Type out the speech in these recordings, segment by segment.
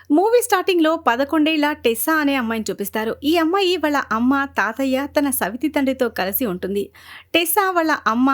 Movie స్టార్టింగ్‌లో 11 ఏళ్ల Tessa అనే అమ్మాయిని చూపిస్తారు. ఈ అమ్మాయి వాళ్ళ అమ్మ, తాతయ్య, తన సవితి తండ్రితో కలిసి ఉంటుంది. టెస్సా వాళ్ళ అమ్మ,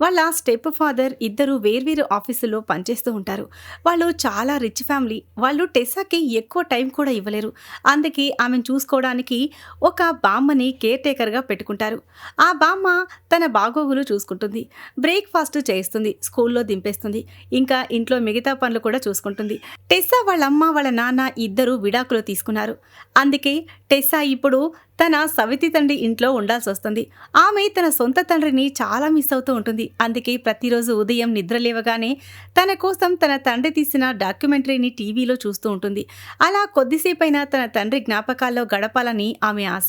వాళ్ళ స్టెప్ ఫాదర్ ఇద్దరు వేర్వేరు ఆఫీసుల్లో పనిచేస్తూ ఉంటారు. వాళ్ళు చాలా రిచ్ ఫ్యామిలీ. వాళ్ళు టెస్సాకి ఎక్కువ టైం కూడా ఇవ్వలేరు. అందుకే ఆమెను చూసుకోవడానికి ఒక బామ్మని కేర్ టేకర్‌గా పెట్టుకుంటారు. ఆ బామ్మ తన బాగోగులు చూసుకుంటుంది. బ్రేక్‌ఫాస్ట్ చేయిస్తుంది, స్కూల్లో దింపేస్తుంది. ఇంకా ఇంట్లో మిగతా పనులు కూడా చూసుకుంటుంది. టెస్సా వాళ్ళమ్మ, వాళ్ళ నాన్న ఇద్దరూ విడాకులు తీసుకున్నారు. అందుకే టెస్సా ఇప్పుడు తన సవితి తండ్రి ఇంట్లో ఉండాల్సొస్తుంది. ఆమె తన సొంత తండ్రిని చాలా మిస్ అవుతూ ఉంటుంది. అందుకే ప్రతిరోజు ఉదయం నిద్ర లేవగానే తన కోసం తన తండ్రి తీసిన డాక్యుమెంటరీని టీవీలో చూస్తూ ఉంటుంది. అలా కొద్దిసేపైనా తన తండ్రి జ్ఞాపకాల్లో గడపాలని ఆమె ఆశ.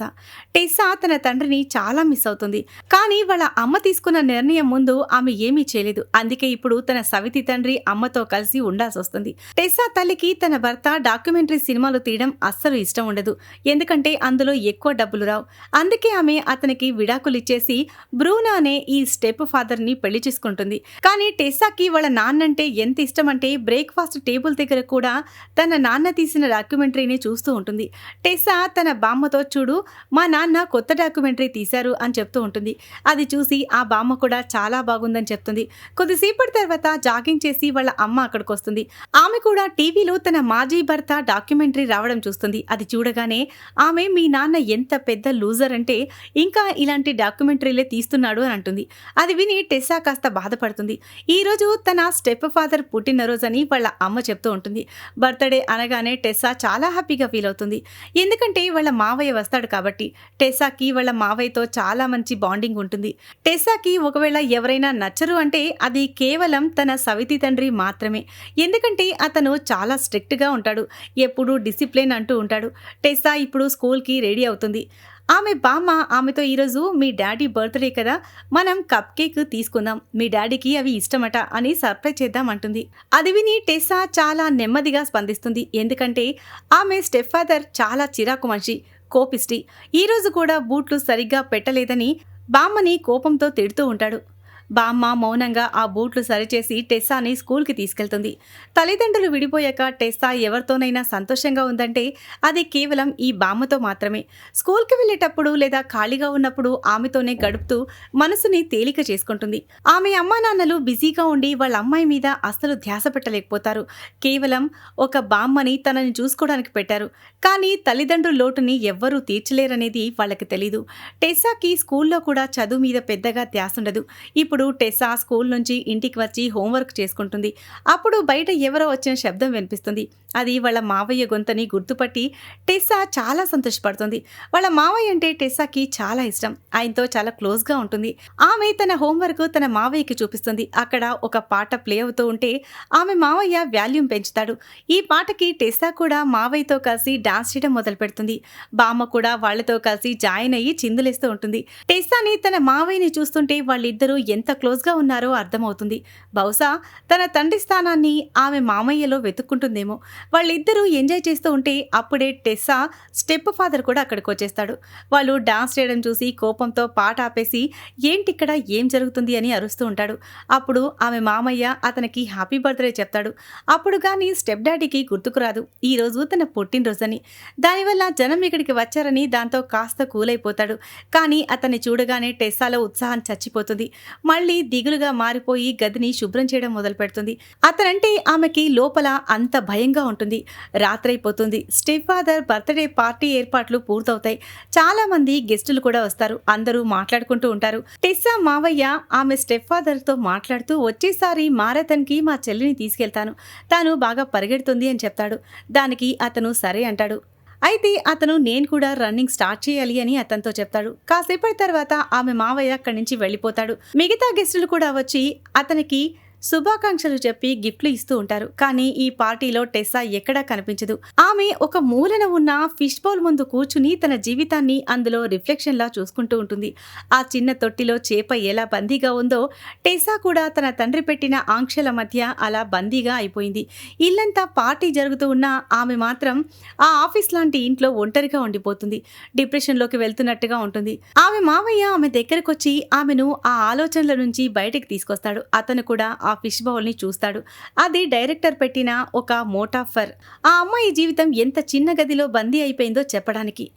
టెస్సా తన తండ్రిని చాలా మిస్ అవుతుంది. కానీ వాళ్ళ అమ్మ తీసుకున్న నిర్ణయం ముందు ఆమె ఏమీ చేయలేదు. అందుకే ఇప్పుడు తన సవితి తండ్రి అమ్మతో కలిసి ఉండాల్సొస్తుంది. టెస్సా తల్లికి తన భర్త డాక్యుమెంటరీ సినిమాలు తీయడం అస్సలు ఇష్టం ఉండదు. ఎందుకంటే అందులో ఎక్కువ డబ్బులు రావు. అందుకే ఆమె అతనికి విడాకులిచ్చేసి బ్రూనో అనే ఈ స్టెప్ ఫాదర్ని పెళ్లి చేసుకుంటుంది. కానీ టెస్సాకి వాళ్ళ నాన్నంటే ఎంత ఇష్టమంటే బ్రేక్ఫాస్ట్ టేబుల్ దగ్గర కూడా తన నాన్న తీసిన డాక్యుమెంటరీని చూస్తూ ఉంటుంది. టెస్సా తన బామ్మతో చూడు, మా నాన్న కొత్త డాక్యుమెంటరీ తీశారు అని చెప్తూ ఉంటుంది. అది చూసి ఆ బామ్మ కూడా చాలా బాగుందని చెప్తుంది. కొద్దిసేపటి తర్వాత జాగింగ్ చేసి వాళ్ళ అమ్మ అక్కడికి వస్తుంది. ఆమె కూడా టీవీలో తన మాజీ భర్త డాక్యుమెంటరీ రావడం చూస్తుంది. అది చూడగానే ఆమె మీ నాన్న ఎంత పెద్ద లూజర్ అంటే ఇంకా ఇలాంటి డాక్యుమెంటరీలే తీస్తున్నాడు అని అంటుంది. అది విని టెస్సా కాస్త బాధపడుతుంది. ఈరోజు తన స్టెప్ ఫాదర్ పుట్టినరోజని వాళ్ళ అమ్మ చెప్తూ ఉంటుంది. బర్త్డే అనగానే టెస్సా చాలా హ్యాపీగా ఫీల్ అవుతుంది. ఎందుకంటే వాళ్ళ మావయ్య వస్తాడు కాబట్టి. టెస్సాకి వాళ్ళ మావయ్యతో చాలా మంచి బాండింగ్ ఉంటుంది. టెస్సాకి ఒకవేళ ఎవరైనా నచ్చరు అంటే అది కేవలం తన సవితి తండ్రి మాత్రమే. ఎందుకంటే అతను చాలా స్ట్రిక్ట్గా ఉంటాడు. ఎప్పుడూ డిసిప్లిన్ అంటూ ఉంటాడు. టెస్సా ఇప్పుడు స్కూల్కి రెడీ అవుతుంది. ఆమె బామ్మ ఆమెతో ఈరోజు మీ డాడీ బర్త్డే కదా, మనం కప్ కేక్ తీసుకుందాం, మీ డాడీకి అవి ఇష్టమట అని సర్ప్రైజ్ చేద్దాం అంటుంది. అది విని టెస్సా చాలా నెమ్మదిగా స్పందిస్తుంది. ఎందుకంటే ఆమె స్టెప్ ఫాదర్ చాలా చిరాకు మనిషి, కోపిష్టి. ఈరోజు కూడా బూట్లు సరిగ్గా పెట్టలేదని బామ్మని కోపంతో తిడుతూ ఉంటాడు. బామ్మ మౌనంగా ఆ బూట్లు సరిచేసి టెస్సాని స్కూల్కి తీసుకెళ్తుంది. తల్లిదండ్రులు విడిపోయాక టెస్సా ఎవరితోనైనా సంతోషంగా ఉందంటే అది కేవలం ఈ బామ్మతో మాత్రమే. స్కూల్కి వెళ్ళేటప్పుడు లేదా ఖాళీగా ఉన్నప్పుడు ఆమెతోనే గడుపుతూ మనసుని తేలిక చేసుకుంటుంది. ఆమె అమ్మా నాన్నలు బిజీగా ఉండి వాళ్ళ అమ్మాయి మీద అస్సలు ధ్యాస పెట్టలేకపోతారు. కేవలం ఒక బామ్మని తనని చూసుకోవడానికి పెట్టారు. కానీ తల్లిదండ్రుల లోటుని ఎవ్వరూ తీర్చలేరనేది వాళ్ళకి తెలీదు. టెస్సాకి స్కూల్లో కూడా చదువు మీద పెద్దగా ధ్యాస ఉండదు. ఇప్పుడు టెస్సా స్కూల్ నుంచి ఇంటికి వచ్చి హోంవర్క్ చేసుకుంటుంది. అప్పుడు బయట ఎవరో వచ్చిన శబ్దం వినిపిస్తుంది. అది వాళ్ళ మావయ్య గొంతని గుర్తుపట్టి టెస్సా చాలా సంతోషపడుతుంది. వాళ్ళ మావయ్య అంటే టెస్సాకి చాలా ఇష్టం. ఆయనతో చాలా క్లోజ్గా ఉంటుంది. ఆమె తన హోంవర్క్ తన మావయ్యకి చూపిస్తుంది. అక్కడ ఒక పాట ప్లే అవుతూ ఉంటే ఆమె మావయ్య వాల్యూమ్ పెంచుతాడు. ఈ పాటకి టెస్సా కూడా మావయ్యతో కలిసి డాన్స్ చేయడం మొదలు పెడుతుంది. బామ్మ కూడా వాళ్లతో కలిసి జాయిన్ అయ్యి చిందులేస్తూ ఉంటుంది. టెస్సాని తన మావయ్యని చూస్తుంటే వాళ్ళిద్దరూ ఎంత క్లోజ్గా ఉన్నారో అర్థమవుతుంది. బహుశా తన తండ్రి స్థానాన్ని ఆమె మామయ్యలో వెతుక్కుంటుందేమో. వాళ్ళిద్దరూ ఎంజాయ్ చేస్తూ ఉంటే అప్పుడే టెస్సా స్టెప్ ఫాదర్ కూడా అక్కడికి వచ్చేస్తాడు. వాళ్ళు డాన్స్ చేయడం చూసి కోపంతో పాట ఆపేసి ఏంటిక్కడ ఏం జరుగుతుంది అని అరుస్తూ ఉంటాడు. అప్పుడు ఆమె మామయ్య అతనికి హ్యాపీ బర్త్డే చెప్తాడు. అప్పుడు కానీ స్టెప్ డాడీకి గుర్తుకు రాదు ఈరోజు తన పుట్టినరోజని. దానివల్ల జనం ఇక్కడికి వచ్చారని దాంతో కాస్త కూలైపోతాడు. కానీ అతన్ని చూడగానే టెస్సాలో ఉత్సాహం చచ్చిపోతుంది. మళ్ళీ దిగులుగా మారిపోయి గదిని శుభ్రం చేయడం మొదలు పెడుతుంది. అతనంటే ఆమెకి లోపల అంత భయంగా ఉంటుంది. రాత్రైపోతుంది. స్టెప్ ఫాదర్ బర్త్డే పార్టీ ఏర్పాట్లు పూర్తవుతాయి. చాలా మంది గెస్టులు కూడా వస్తారు. అందరూ మాట్లాడుకుంటూ ఉంటారు. టెస్సా మావయ్య ఆమె స్టెప్ ఫాదర్ తో మాట్లాడుతూ వచ్చేసారి మారథాన్కి మా చెల్లిని తీసుకెళ్తాను, తాను బాగా పరిగెడుతుంది అని చెప్తాడు. దానికి అతను సరే అంటాడు. అయితే అతను నేను కూడా రన్నింగ్ స్టార్ట్ చేయాలి అని అతనితో చెప్తాడు. కాసేపటి తర్వాత ఆమె మావయ్య అక్కడి నుంచి వెళ్ళిపోతాడు. మిగతా గెస్టులు కూడా వచ్చి అతనికి శుభాకాంక్షలు చెప్పి గిఫ్ట్లు ఇస్తూ ఉంటారు. కానీ ఈ పార్టీలో టెస్సా ఎక్కడా కనిపించదు. ఆమె ఒక మూలన ఉన్న ఫిష్ బౌల్ ముందు కూర్చుని తన జీవితాన్ని అందులో రిఫ్లెక్షన్ లా చూసుకుంటూ ఉంటుంది. ఆ చిన్న తొట్టిలో చేప ఎలా బందీగా ఉందో టెస్సా కూడా తన తండ్రి పెట్టిన ఆంక్షల మధ్య అలా బందీగా అయిపోయింది. ఇల్లంతా పార్టీ జరుగుతూ ఉన్నా ఆమె మాత్రం ఆ ఆఫీస్ లాంటి ఇంట్లో ఒంటరిగా ఉండిపోతుంది. డిప్రెషన్లోకి వెళ్తున్నట్టుగా ఉంటుంది. ఆమె మావయ్య ఆమె దగ్గరకొచ్చి ఆమెను ఆ ఆలోచనల నుంచి బయటికి తీసుకొస్తాడు. అతను కూడా ఆ ఫిష్ బౌల్ని చూస్తాడు. అది డైరెక్టర్ పెట్టిన ఒక మోటాఫర్. ఆ అమ్మాయి జీవితం ఎంత చిన్న గదిలో బందీ అయిపోయిందో చెప్పడానికి.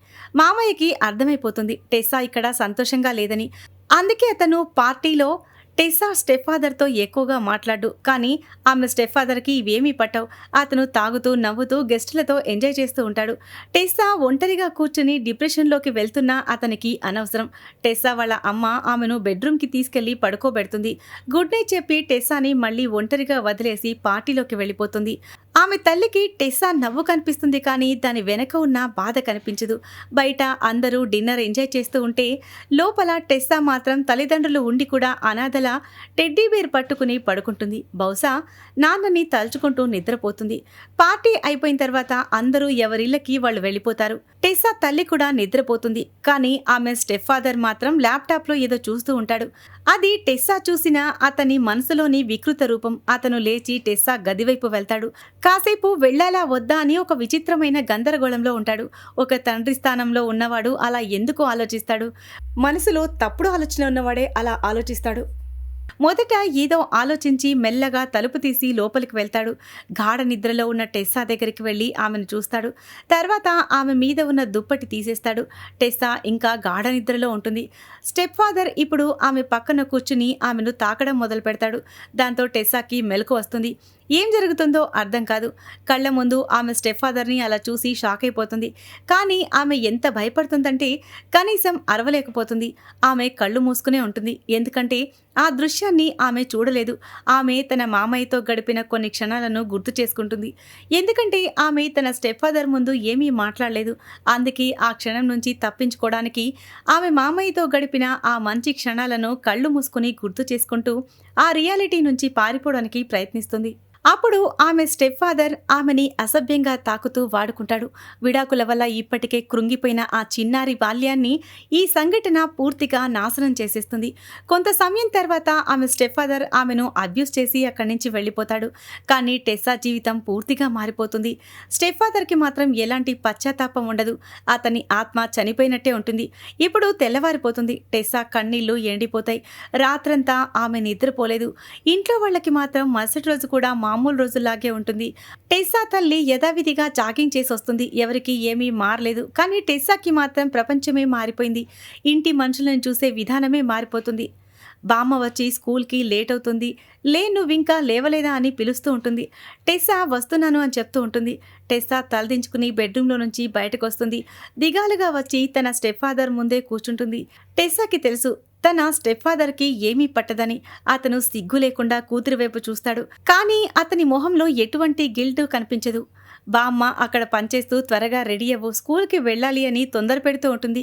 మామయ్యకి అర్థమైపోతుంది టెస్సా ఇక్కడ సంతోషంగా లేదని. అందుకే అతను పార్టీలో టెస్సా స్టెప్ఫాదర్తో ఎక్కువగా మాట్లాడు. కానీ ఆమె స్టెప్ఫాదర్కి ఇవేమీ పట్టవు. అతను తాగుతూ నవ్వుతూ గెస్టులతో ఎంజాయ్ చేస్తూ ఉంటాడు. టెస్సా ఒంటరిగా కూర్చుని డిప్రెషన్లోకి వెళ్తున్నా అతనికి అనవసరం. టెస్సా వాళ్ళ అమ్మ ఆమెను బెడ్రూమ్కి తీసుకెళ్లి పడుకోబెడుతుంది. గుడ్ నైట్ చెప్పి టెస్సాని మళ్ళీ ఒంటరిగా వదిలేసి పార్టీలోకి వెళ్ళిపోతుంది. ఆమె తల్లికి టెస్సా నవ్వు కనిపిస్తుంది కానీ దాని వెనక ఉన్న బాధ కనిపించదు. బయట అందరూ డిన్నర్ ఎంజాయ్ చేస్తూ ఉంటే లోపల టెస్సా మాత్రం తల్లిదండ్రులు ఉండి కూడా అనాథల టెడ్డీ బేర్ పట్టుకుని పడుకుంటుంది. బహుశా నాన్నని తలుచుకుంటూ నిద్రపోతుంది. పార్టీ అయిపోయిన తర్వాత అందరూ ఎవరిళ్ళకి వాళ్ళు వెళ్ళిపోతారు. టెస్సా తల్లి కూడా నిద్రపోతుంది. కానీ ఆమె స్టెప్ఫాదర్ మాత్రం ల్యాప్టాప్లో ఏదో చూస్తూ ఉంటాడు. అది టెస్సా చూసిన అతని మనసులోని వికృత రూపం. అతను లేచి టెస్సా గదివైపు వెళ్తాడు. కాసేపు వెళ్ళాలా వద్దా అని ఒక విచిత్రమైన గందరగోళంలో ఉంటాడు. ఒక తండ్రి స్థానంలో ఉన్నవాడు అలా ఎందుకు ఆలోచిస్తాడు? మనసులో తప్పుడు ఆలోచన ఉన్నవాడే అలా ఆలోచిస్తాడు. మొదట ఏదో ఆలోచించి మెల్లగా తలుపు తీసి లోపలికి వెళ్తాడు. గాఢ నిద్రలో ఉన్న టెస్సా దగ్గరికి వెళ్ళి ఆమెను చూస్తాడు. తర్వాత ఆమె మీద ఉన్న దుప్పటి తీసేస్తాడు. టెస్సా ఇంకా గాఢ నిద్రలో ఉంటుంది. స్టెప్ఫాదర్ ఇప్పుడు ఆమె పక్కన కూర్చుని ఆమెను తాకడం మొదలు పెడతాడు. దాంతో టెస్సాకి మెలకు వస్తుంది. ఏం జరుగుతుందో అర్థం కాదు. కళ్ళ ముందు ఆమె స్టెప్ఫాదర్ని అలా చూసి షాక్ అయిపోతుంది. కానీ ఆమె ఎంత భయపడుతుందంటే కనీసం అరవలేకపోతుంది. ఆమె కళ్ళు మూసుకునే ఉంటుంది. ఎందుకంటే ఆ దృశ్యాన్ని ఆమె చూడలేదు. ఆమె తన మామయ్యతో గడిపిన కొన్ని క్షణాలను గుర్తు చేసుకుంటుంది. ఎందుకంటే ఆమె తన స్టెప్ఫాదర్ ముందు ఏమీ మాట్లాడలేదు. అందుకే ఆ క్షణం నుంచి తప్పించుకోవడానికి ఆమె మామయ్యతో గడిపిన ఆ మంచి క్షణాలను కళ్ళు మూసుకుని గుర్తు చేసుకుంటూ ఆ రియాలిటీ నుంచి పారిపోవడానికి ప్రయత్నిస్తుంది. అప్పుడు ఆమె స్టెప్ఫాదర్ ఆమెని అసభ్యంగా తాకుతూ వాడుకుంటాడు. విడాకుల వల్ల ఇప్పటికే కృంగిపోయిన ఆ చిన్నారి బాల్యాన్ని ఈ సంఘటన పూర్తిగా నాశనం చేసేస్తుంది. కొంత సమయం తర్వాత ఆమె స్టెప్ఫాదర్ ఆమెను అబ్యూస్ చేసి అక్కడి నుంచి వెళ్ళిపోతాడు. కానీ టెస్సా జీవితం పూర్తిగా మారిపోతుంది. స్టెప్ఫాదర్కి మాత్రం ఎలాంటి పశ్చాత్తాపం ఉండదు. అతని ఆత్మ చనిపోయినట్టే ఉంటుంది. ఇప్పుడు తెల్లవారిపోతుంది. టెస్సా కన్నీళ్లు ఎండిపోతాయి. రాత్రంతా ఆమె నిద్రపోలేదు. ఇంట్లో వాళ్ళకి మాత్రం మరుసటి రోజు కూడా మామూలు రోజుల్లాగే ఉంటుంది. టెస్సా తల్లి యథావిధిగా జాగింగ్ చేసి వస్తుంది. ఎవరికి ఏమీ మారలేదు. కానీ టెస్సాకి మాత్రం ప్రపంచమే మారిపోయింది. ఇంటి మనుషులను చూసే విధానమే మారిపోతుంది. బామ్మ వచ్చి స్కూల్కి లేట్ అవుతుంది. నువ్వింకా లేవలేదా అని పిలుస్తూ ఉంటుంది. టెస్సా వస్తున్నాను అని చెప్తూ ఉంటుంది. టెస్సా తలదించుకుని బెడ్రూమ్లో నుంచి బయటకు వస్తుంది. దిగాలుగా వచ్చి తన స్టెప్ఫాదర్ ముందే కూర్చుంటుంది. టెస్సాకి తెలుసు తన స్టెప్ఫాదర్కి ఏమీ పట్టదని. అతను సిగ్గు లేకుండా కూతురి వైపు చూస్తాడు. కానీ అతని మొహంలో ఎటువంటి గిల్ట్ కనిపించదు. బామ్మ అక్కడ పనిచేస్తూ త్వరగా రెడీ అవ్వు, స్కూల్కి వెళ్ళాలి అని తొందర పెడుతూ ఉంటుంది.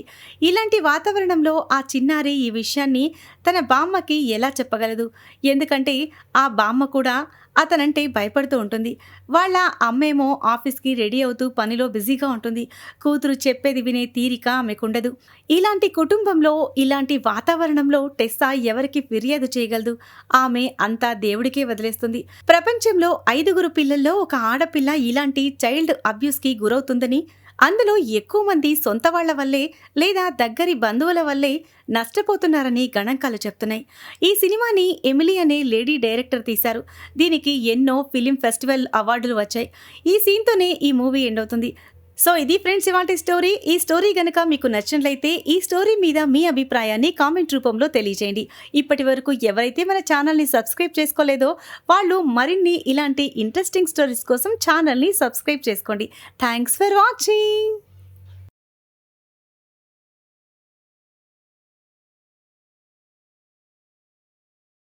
ఇలాంటి వాతావరణంలో ఆ చిన్నారి ఈ విషయాన్ని తన బామ్మకి ఎలా చెప్పగలదు? ఎందుకంటే ఆ బామ్మ కూడా అతనంటే భయపడుతూ ఉంటుంది. వాళ్ళ అమ్మేమో ఆఫీస్కి రెడీ అవుతూ పనిలో బిజీగా ఉంటుంది. కూతురు చెప్పేది వినే తీరిక ఆమెకుండదు. ఇలాంటి కుటుంబంలో, ఇలాంటి వాతావరణంలో టెస్సా ఎవరికి ఫిర్యాదు చేయగలదు? ఆమె అంతా దేవుడికే వదిలేస్తుంది. ప్రపంచంలో 5 పిల్లల్లో ఒక ఆడపిల్ల ఇలాంటి చైల్డ్ అబ్యూస్కి గురవుతుందని, అందులో ఎక్కువ మంది సొంత వాళ్ల వల్లే లేదా దగ్గరి బంధువుల వల్లే నష్టపోతున్నారని గణాంకాలు చెప్తున్నాయి. ఈ సినిమాని ఎమిలీ అనే లేడీ డైరెక్టర్ తీశారు. దీనికి ఎన్నో ఫిలిం ఫెస్టివల్ అవార్డులు వచ్చాయి. ఈ సీన్తోనే ఈ మూవీ ఎండ్ అవుతుంది. సో ఇది ఫ్రెండ్స్ ఇవాల్టి స్టోరీ. ఈ స్టోరీ గనక మీకు నచ్చినట్లయితే ఈ స్టోరీ మీద మీ అభిప్రాయాన్ని కామెంట్ రూపంలో తెలియజేయండి. ఇప్పటి వరకు ఎవరైతే మన ఛానల్ని సబ్స్క్రైబ్ చేసుకోలేదో వాళ్ళు మరిన్ని ఇలాంటి ఇంట్రెస్టింగ్ స్టోరీస్ కోసం ఛానల్ని సబ్స్క్రైబ్ చేసుకోండి. Thanks for watching.